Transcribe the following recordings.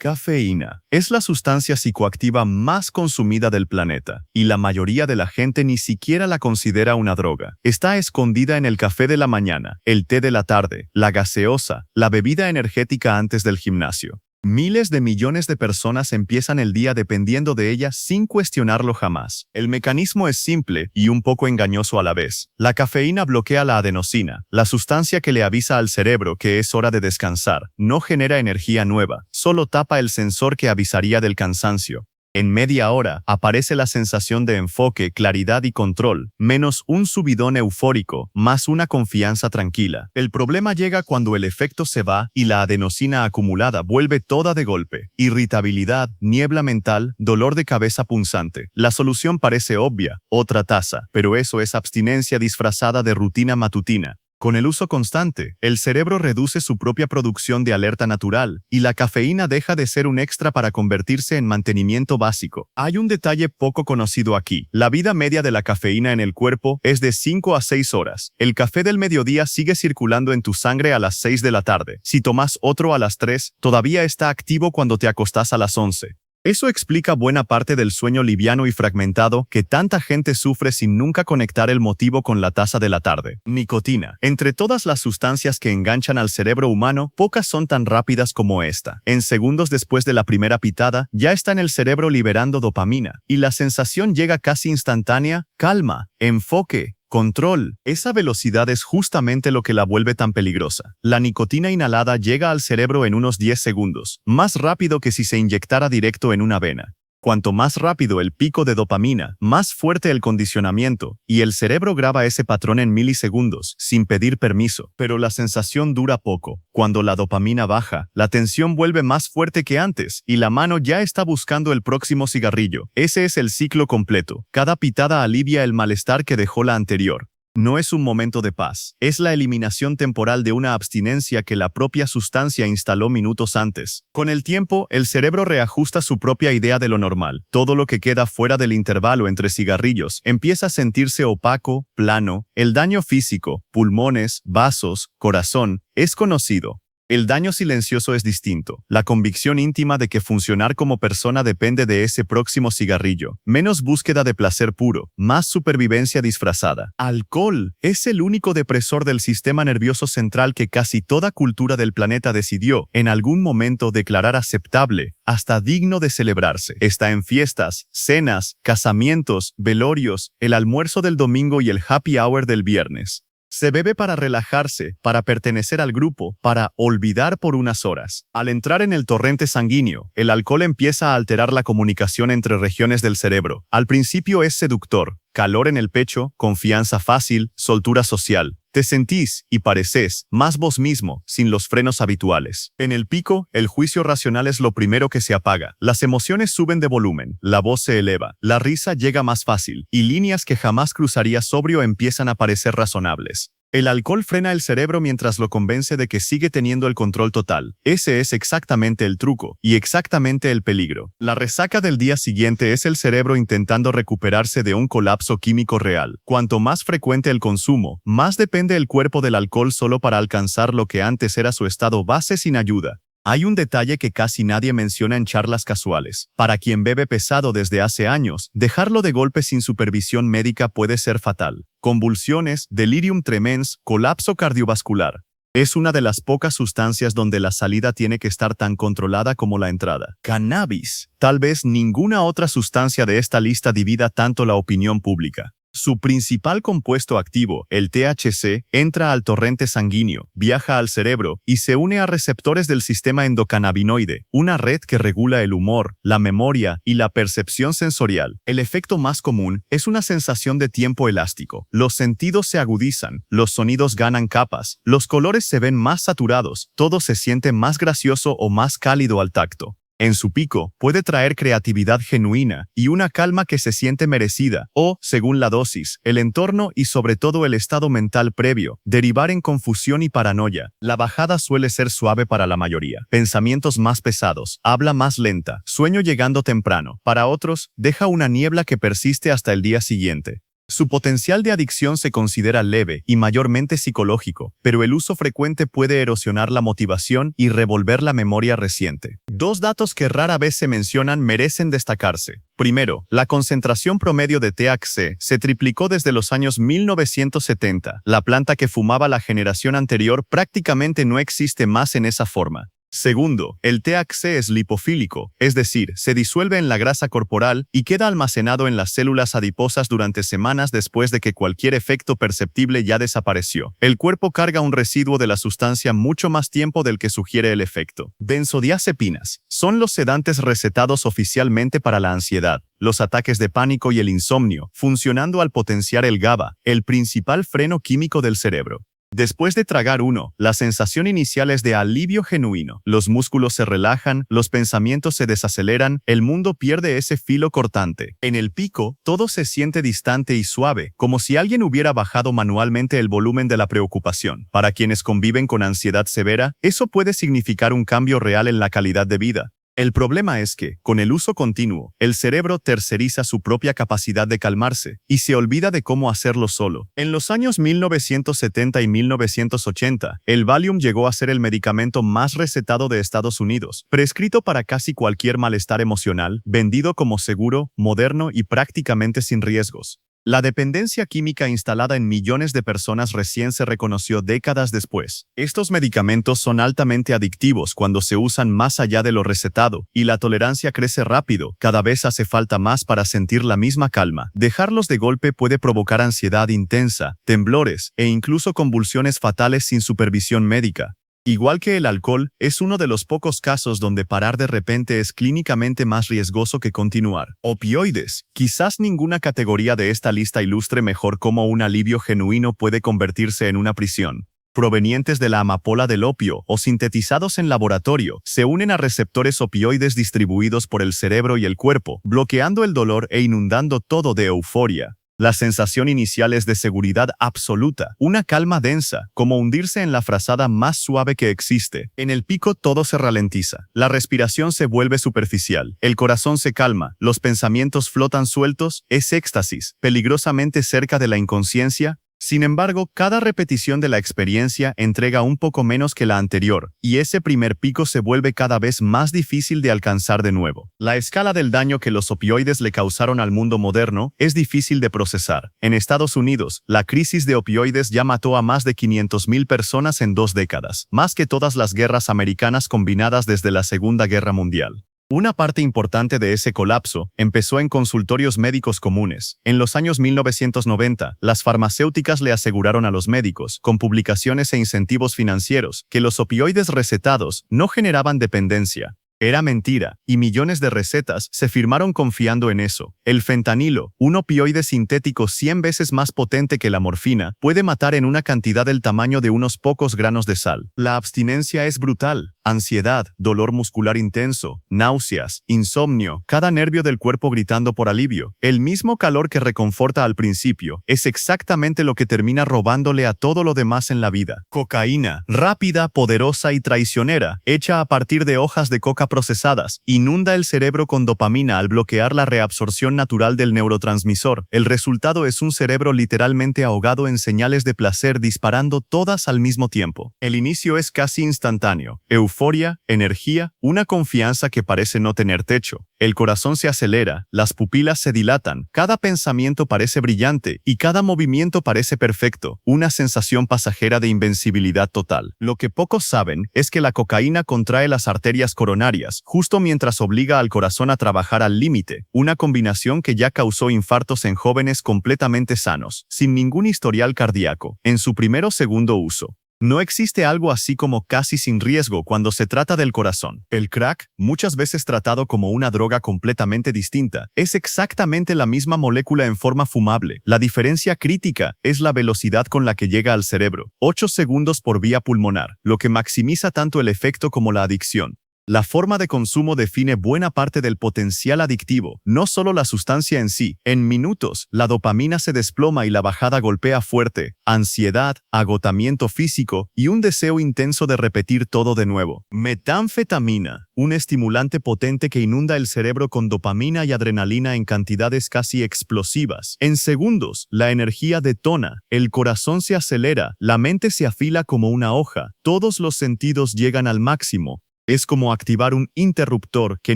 Cafeína es la sustancia psicoactiva más consumida del planeta, y la mayoría de la gente ni siquiera la considera una droga. Está escondida en el café de la mañana, el té de la tarde, la gaseosa, la bebida energética antes del gimnasio. Miles de millones de personas empiezan el día dependiendo de ella sin cuestionarlo jamás. El mecanismo es simple y un poco engañoso a la vez. La cafeína bloquea la adenosina, la sustancia que le avisa al cerebro que es hora de descansar. No genera energía nueva, solo tapa el sensor que avisaría del cansancio. En media hora aparece la sensación de enfoque, claridad y control, menos un subidón eufórico, más una confianza tranquila. El problema llega cuando el efecto se va y la adenosina acumulada vuelve toda de golpe. Irritabilidad, niebla mental, dolor de cabeza punzante. La solución parece obvia, otra taza, pero eso es abstinencia disfrazada de rutina matutina. Con el uso constante, el cerebro reduce su propia producción de alerta natural y la cafeína deja de ser un extra para convertirse en mantenimiento básico. Hay un detalle poco conocido aquí. La vida media de la cafeína en el cuerpo es de 5 a 6 horas. El café del mediodía sigue circulando en tu sangre a las 6 de la tarde. Si tomas otro a las 3, todavía está activo cuando te acostás a las 11. Eso explica buena parte del sueño liviano y fragmentado que tanta gente sufre sin nunca conectar el motivo con la taza de la tarde. Nicotina. Entre todas las sustancias que enganchan al cerebro humano, pocas son tan rápidas como esta. En segundos después de la primera pitada, ya está en el cerebro liberando dopamina, y la sensación llega casi instantánea: calma, enfoque, control. Esa velocidad es justamente lo que la vuelve tan peligrosa. La nicotina inhalada llega al cerebro en unos 10 segundos, más rápido que si se inyectara directo en una vena. Cuanto más rápido el pico de dopamina, más fuerte el condicionamiento, y el cerebro graba ese patrón en milisegundos, sin pedir permiso. Pero la sensación dura poco. Cuando la dopamina baja, la tensión vuelve más fuerte que antes, y la mano ya está buscando el próximo cigarrillo. Ese es el ciclo completo. Cada pitada alivia el malestar que dejó la anterior. No es un momento de paz, es la eliminación temporal de una abstinencia que la propia sustancia instaló minutos antes. Con el tiempo, el cerebro reajusta su propia idea de lo normal. Todo lo que queda fuera del intervalo entre cigarrillos empieza a sentirse opaco, plano. El daño físico, pulmones, vasos, corazón, es conocido. El daño silencioso es distinto, la convicción íntima de que funcionar como persona depende de ese próximo cigarrillo. Menos búsqueda de placer puro, más supervivencia disfrazada. Alcohol es el único depresor del sistema nervioso central que casi toda cultura del planeta decidió, en algún momento, declarar aceptable, hasta digno de celebrarse. Está en fiestas, cenas, casamientos, velorios, el almuerzo del domingo y el happy hour del viernes. Se bebe para relajarse, para pertenecer al grupo, para olvidar por unas horas. Al entrar en el torrente sanguíneo, el alcohol empieza a alterar la comunicación entre regiones del cerebro. Al principio es seductor, calor en el pecho, confianza fácil, soltura social. Te sentís y pareces más vos mismo, sin los frenos habituales. En el pico, el juicio racional es lo primero que se apaga. Las emociones suben de volumen, la voz se eleva, la risa llega más fácil, y líneas que jamás cruzaría sobrio empiezan a parecer razonables. El alcohol frena el cerebro mientras lo convence de que sigue teniendo el control total. Ese es exactamente el truco, y exactamente el peligro. La resaca del día siguiente es el cerebro intentando recuperarse de un colapso químico real. Cuanto más frecuente el consumo, más depende el cuerpo del alcohol solo para alcanzar lo que antes era su estado base sin ayuda. Hay un detalle que casi nadie menciona en charlas casuales. Para quien bebe pesado desde hace años, dejarlo de golpe sin supervisión médica puede ser fatal. Convulsiones, delirium tremens, colapso cardiovascular. Es una de las pocas sustancias donde la salida tiene que estar tan controlada como la entrada. Cannabis. Tal vez ninguna otra sustancia de esta lista divida tanto la opinión pública. Su principal compuesto activo, el THC, entra al torrente sanguíneo, viaja al cerebro y se une a receptores del sistema endocannabinoide, una red que regula el humor, la memoria y la percepción sensorial. El efecto más común es una sensación de tiempo elástico. Los sentidos se agudizan, los sonidos ganan capas, los colores se ven más saturados, todo se siente más gracioso o más cálido al tacto. En su pico, puede traer creatividad genuina y una calma que se siente merecida, o, según la dosis, el entorno y sobre todo el estado mental previo, derivar en confusión y paranoia. La bajada suele ser suave para la mayoría. Pensamientos más pesados, habla más lenta, sueño llegando temprano. Para otros, deja una niebla que persiste hasta el día siguiente. Su potencial de adicción se considera leve y mayormente psicológico, pero el uso frecuente puede erosionar la motivación y revolver la memoria reciente. Dos datos que rara vez se mencionan merecen destacarse. Primero, la concentración promedio de THC se triplicó desde los años 1970. La planta que fumaba la generación anterior prácticamente no existe más en esa forma. Segundo, el THC es lipofílico, es decir, se disuelve en la grasa corporal y queda almacenado en las células adiposas durante semanas después de que cualquier efecto perceptible ya desapareció. El cuerpo carga un residuo de la sustancia mucho más tiempo del que sugiere el efecto. Benzodiazepinas son los sedantes recetados oficialmente para la ansiedad, los ataques de pánico y el insomnio, funcionando al potenciar el GABA, el principal freno químico del cerebro. Después de tragar uno, la sensación inicial es de alivio genuino. Los músculos se relajan, los pensamientos se desaceleran, el mundo pierde ese filo cortante. En el pico, todo se siente distante y suave, como si alguien hubiera bajado manualmente el volumen de la preocupación. Para quienes conviven con ansiedad severa, eso puede significar un cambio real en la calidad de vida. El problema es que, con el uso continuo, el cerebro terceriza su propia capacidad de calmarse y se olvida de cómo hacerlo solo. En los años 1970 y 1980, el Valium llegó a ser el medicamento más recetado de Estados Unidos, prescrito para casi cualquier malestar emocional, vendido como seguro, moderno y prácticamente sin riesgos. La dependencia química instalada en millones de personas recién se reconoció décadas después. Estos medicamentos son altamente adictivos cuando se usan más allá de lo recetado, y la tolerancia crece rápido, cada vez hace falta más para sentir la misma calma. Dejarlos de golpe puede provocar ansiedad intensa, temblores e incluso convulsiones fatales sin supervisión médica. Igual que el alcohol, es uno de los pocos casos donde parar de repente es clínicamente más riesgoso que continuar. Opioides. Quizás ninguna categoría de esta lista ilustre mejor cómo un alivio genuino puede convertirse en una prisión. Provenientes de la amapola del opio o sintetizados en laboratorio, se unen a receptores opioides distribuidos por el cerebro y el cuerpo, bloqueando el dolor e inundando todo de euforia. La sensación inicial es de seguridad absoluta, una calma densa, como hundirse en la frazada más suave que existe. En el pico todo se ralentiza, la respiración se vuelve superficial, el corazón se calma, los pensamientos flotan sueltos, es éxtasis, peligrosamente cerca de la inconsciencia. Sin embargo, cada repetición de la experiencia entrega un poco menos que la anterior, y ese primer pico se vuelve cada vez más difícil de alcanzar de nuevo. La escala del daño que los opioides le causaron al mundo moderno es difícil de procesar. En Estados Unidos, la crisis de opioides ya mató a más de 500,000 personas en 2 décadas, más que todas las guerras americanas combinadas desde la Segunda Guerra Mundial. Una parte importante de ese colapso empezó en consultorios médicos comunes. En los años 1990, las farmacéuticas le aseguraron a los médicos, con publicaciones e incentivos financieros, que los opioides recetados no generaban dependencia. Era mentira, y millones de recetas se firmaron confiando en eso. El fentanilo, un opioide sintético 100 veces más potente que la morfina, puede matar en una cantidad del tamaño de unos pocos granos de sal. La abstinencia es brutal. Ansiedad, dolor muscular intenso, náuseas, insomnio, cada nervio del cuerpo gritando por alivio. El mismo calor que reconforta al principio es exactamente lo que termina robándole a todo lo demás en la vida. Cocaína, rápida, poderosa y traicionera, hecha a partir de hojas de coca procesadas, inunda el cerebro con dopamina al bloquear la reabsorción natural del neurotransmisor. El resultado es un cerebro literalmente ahogado en señales de placer disparando todas al mismo tiempo. El inicio es casi instantáneo. Euforia, energía, una confianza que parece no tener techo. El corazón se acelera, las pupilas se dilatan, cada pensamiento parece brillante y cada movimiento parece perfecto, una sensación pasajera de invencibilidad total. Lo que pocos saben es que la cocaína contrae las arterias coronarias, justo mientras obliga al corazón a trabajar al límite, una combinación que ya causó infartos en jóvenes completamente sanos, sin ningún historial cardíaco, en su primer o segundo uso. No existe algo así como casi sin riesgo cuando se trata del corazón. El crack, muchas veces tratado como una droga completamente distinta, es exactamente la misma molécula en forma fumable. La diferencia crítica es la velocidad con la que llega al cerebro, 8 segundos por vía pulmonar, lo que maximiza tanto el efecto como la adicción. La forma de consumo define buena parte del potencial adictivo, no solo la sustancia en sí. En minutos, la dopamina se desploma y la bajada golpea fuerte, ansiedad, agotamiento físico y un deseo intenso de repetir todo de nuevo. Metanfetamina, un estimulante potente que inunda el cerebro con dopamina y adrenalina en cantidades casi explosivas. En segundos, la energía detona, el corazón se acelera, la mente se afila como una hoja, todos los sentidos llegan al máximo. Es como activar un interruptor que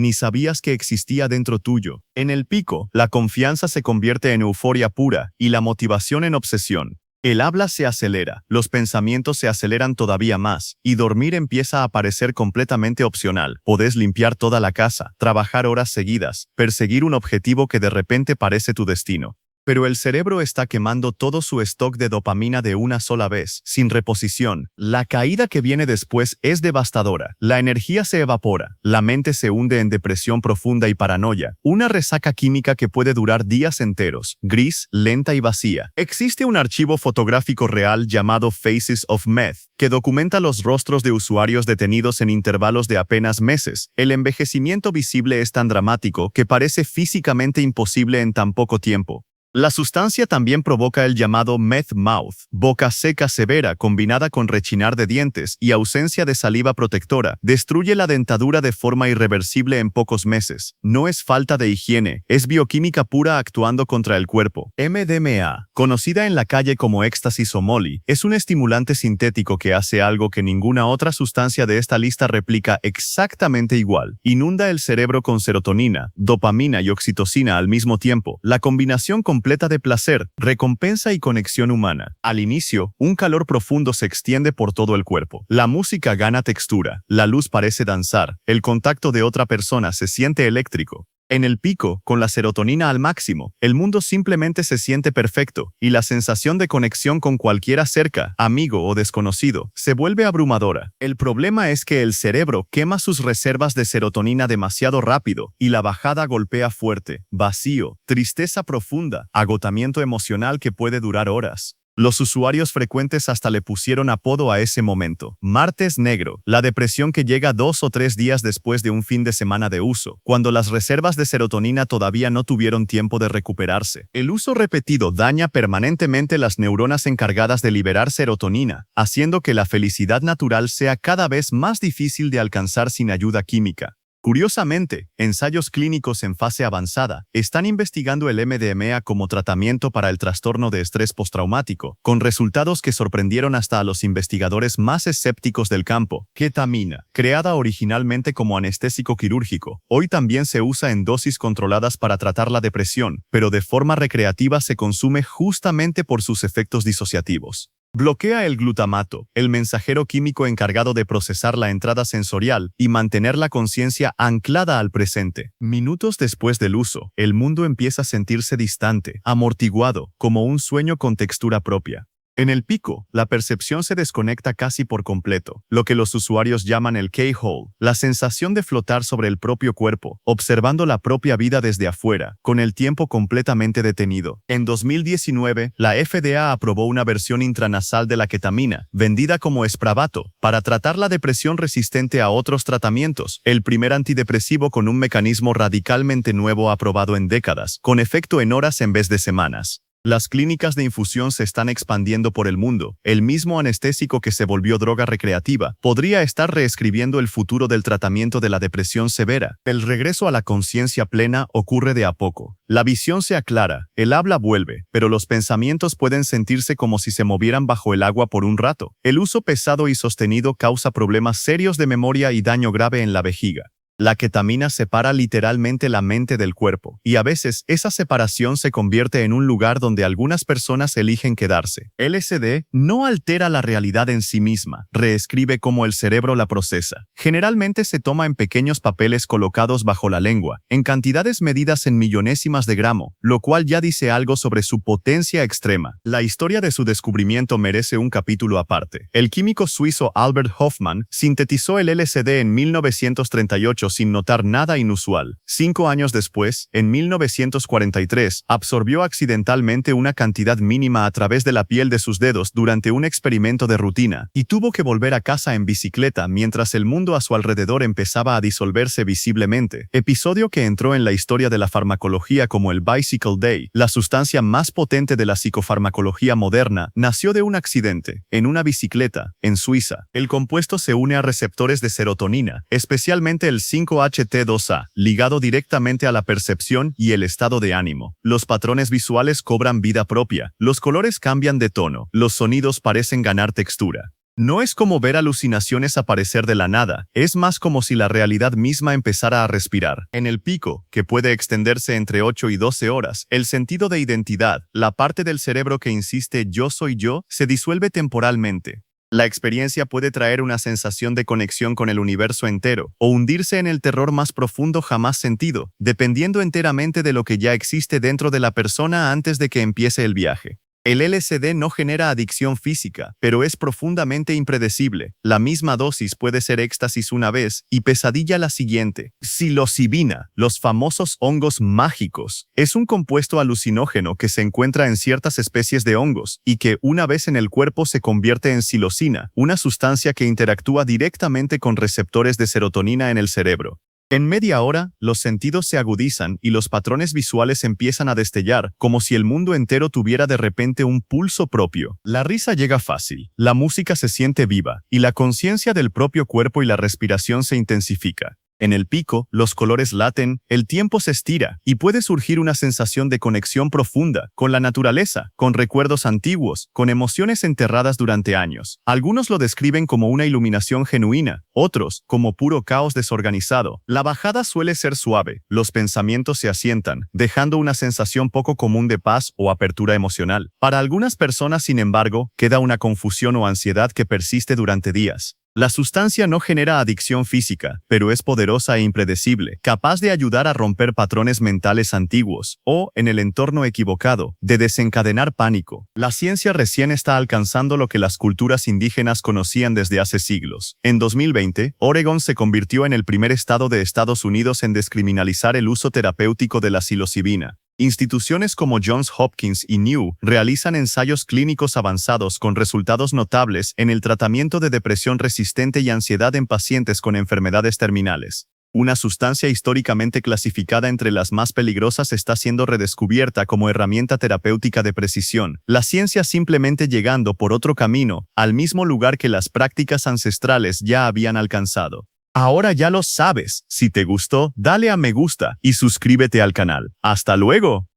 ni sabías que existía dentro tuyo. En el pico, la confianza se convierte en euforia pura y la motivación en obsesión. El habla se acelera, los pensamientos se aceleran todavía más, y dormir empieza a parecer completamente opcional. Podés limpiar toda la casa, trabajar horas seguidas, perseguir un objetivo que de repente parece tu destino. Pero el cerebro está quemando todo su stock de dopamina de una sola vez, sin reposición. La caída que viene después es devastadora. La energía se evapora, la mente se hunde en depresión profunda y paranoia, una resaca química que puede durar días enteros, gris, lenta y vacía. Existe un archivo fotográfico real llamado Faces of Meth, que documenta los rostros de usuarios detenidos en intervalos de apenas meses. El envejecimiento visible es tan dramático que parece físicamente imposible en tan poco tiempo. La sustancia también provoca el llamado meth mouth, boca seca severa combinada con rechinar de dientes y ausencia de saliva protectora. Destruye la dentadura de forma irreversible en pocos meses. No es falta de higiene, es bioquímica pura actuando contra el cuerpo. MDMA, conocida en la calle como éxtasis o molly, es un estimulante sintético que hace algo que ninguna otra sustancia de esta lista replica exactamente igual. Inunda el cerebro con serotonina, dopamina y oxitocina al mismo tiempo. La combinación completa de placer, recompensa y conexión humana. Al inicio, un calor profundo se extiende por todo el cuerpo. La música gana textura, la luz parece danzar, el contacto de otra persona se siente eléctrico. En el pico, con la serotonina al máximo, el mundo simplemente se siente perfecto, y la sensación de conexión con cualquiera cerca, amigo o desconocido, se vuelve abrumadora. El problema es que el cerebro quema sus reservas de serotonina demasiado rápido, y la bajada golpea fuerte, vacío, tristeza profunda, agotamiento emocional que puede durar horas. Los usuarios frecuentes hasta le pusieron apodo a ese momento: martes negro, la depresión que llega 2 o 3 días después de un fin de semana de uso, cuando las reservas de serotonina todavía no tuvieron tiempo de recuperarse. El uso repetido daña permanentemente las neuronas encargadas de liberar serotonina, haciendo que la felicidad natural sea cada vez más difícil de alcanzar sin ayuda química. Curiosamente, ensayos clínicos en fase avanzada están investigando el MDMA como tratamiento para el trastorno de estrés postraumático, con resultados que sorprendieron hasta a los investigadores más escépticos del campo. Ketamina, creada originalmente como anestésico quirúrgico, hoy también se usa en dosis controladas para tratar la depresión, pero de forma recreativa se consume justamente por sus efectos disociativos. Bloquea el glutamato, el mensajero químico encargado de procesar la entrada sensorial y mantener la conciencia anclada al presente. Minutos después del uso, el mundo empieza a sentirse distante, amortiguado, como un sueño con textura propia. En el pico, la percepción se desconecta casi por completo, lo que los usuarios llaman el K-hole, la sensación de flotar sobre el propio cuerpo, observando la propia vida desde afuera, con el tiempo completamente detenido. En 2019, la FDA aprobó una versión intranasal de la ketamina, vendida como Spravato, para tratar la depresión resistente a otros tratamientos, el primer antidepresivo con un mecanismo radicalmente nuevo aprobado en décadas, con efecto en horas en vez de semanas. Las clínicas de infusión se están expandiendo por el mundo. El mismo anestésico que se volvió droga recreativa podría estar reescribiendo el futuro del tratamiento de la depresión severa. El regreso a la conciencia plena ocurre de a poco. La visión se aclara, el habla vuelve, pero los pensamientos pueden sentirse como si se movieran bajo el agua por un rato. El uso pesado y sostenido causa problemas serios de memoria y daño grave en la vejiga. La ketamina separa literalmente la mente del cuerpo, y a veces esa separación se convierte en un lugar donde algunas personas eligen quedarse. LSD no altera la realidad en sí misma, reescribe cómo el cerebro la procesa. Generalmente se toma en pequeños papeles colocados bajo la lengua, en cantidades medidas en millonésimas de gramo, lo cual ya dice algo sobre su potencia extrema. La historia de su descubrimiento merece un capítulo aparte. El químico suizo Albert Hofmann sintetizó el LSD en 1938 lecho sin notar nada inusual. 5 años después, en 1943, absorbió accidentalmente una cantidad mínima a través de la piel de sus dedos durante un experimento de rutina, y tuvo que volver a casa en bicicleta mientras el mundo a su alrededor empezaba a disolverse visiblemente, episodio que entró en la historia de la farmacología como el Bicycle Day. La sustancia más potente de la psicofarmacología moderna nació de un accidente, en una bicicleta, en Suiza. El compuesto se une a receptores de serotonina, especialmente el 5-HT2A, ligado directamente a la percepción y el estado de ánimo. Los patrones visuales cobran vida propia, los colores cambian de tono, los sonidos parecen ganar textura. No es como ver alucinaciones aparecer de la nada, es más como si la realidad misma empezara a respirar. En el pico, que puede extenderse entre 8 y 12 horas, el sentido de identidad, la parte del cerebro que insiste yo soy yo, se disuelve temporalmente. La experiencia puede traer una sensación de conexión con el universo entero, o hundirse en el terror más profundo jamás sentido, dependiendo enteramente de lo que ya existe dentro de la persona antes de que empiece el viaje. El LSD no genera adicción física, pero es profundamente impredecible. La misma dosis puede ser éxtasis una vez y pesadilla la siguiente. Psilocibina, los famosos hongos mágicos, es un compuesto alucinógeno que se encuentra en ciertas especies de hongos y que, una vez en el cuerpo, se convierte en psilocina, una sustancia que interactúa directamente con receptores de serotonina en el cerebro. En media hora, los sentidos se agudizan y los patrones visuales empiezan a destellar, como si el mundo entero tuviera de repente un pulso propio. La risa llega fácil, la música se siente viva, y la conciencia del propio cuerpo y la respiración se intensifica. En el pico, los colores laten, el tiempo se estira, y puede surgir una sensación de conexión profunda, con la naturaleza, con recuerdos antiguos, con emociones enterradas durante años. Algunos lo describen como una iluminación genuina, otros, como puro caos desorganizado. La bajada suele ser suave, los pensamientos se asientan, dejando una sensación poco común de paz o apertura emocional. Para algunas personas, sin embargo, queda una confusión o ansiedad que persiste durante días. La sustancia no genera adicción física, pero es poderosa e impredecible, capaz de ayudar a romper patrones mentales antiguos o, en el entorno equivocado, de desencadenar pánico. La ciencia recién está alcanzando lo que las culturas indígenas conocían desde hace siglos. En 2020, Oregon se convirtió en el primer estado de Estados Unidos en descriminalizar el uso terapéutico de la psilocibina. Instituciones como Johns Hopkins y New realizan ensayos clínicos avanzados con resultados notables en el tratamiento de depresión resistente y ansiedad en pacientes con enfermedades terminales. Una sustancia históricamente clasificada entre las más peligrosas está siendo redescubierta como herramienta terapéutica de precisión, la ciencia simplemente llegando por otro camino, al mismo lugar que las prácticas ancestrales ya habían alcanzado. Ahora ya lo sabes. Si te gustó, dale a me gusta y suscríbete al canal. ¡Hasta luego!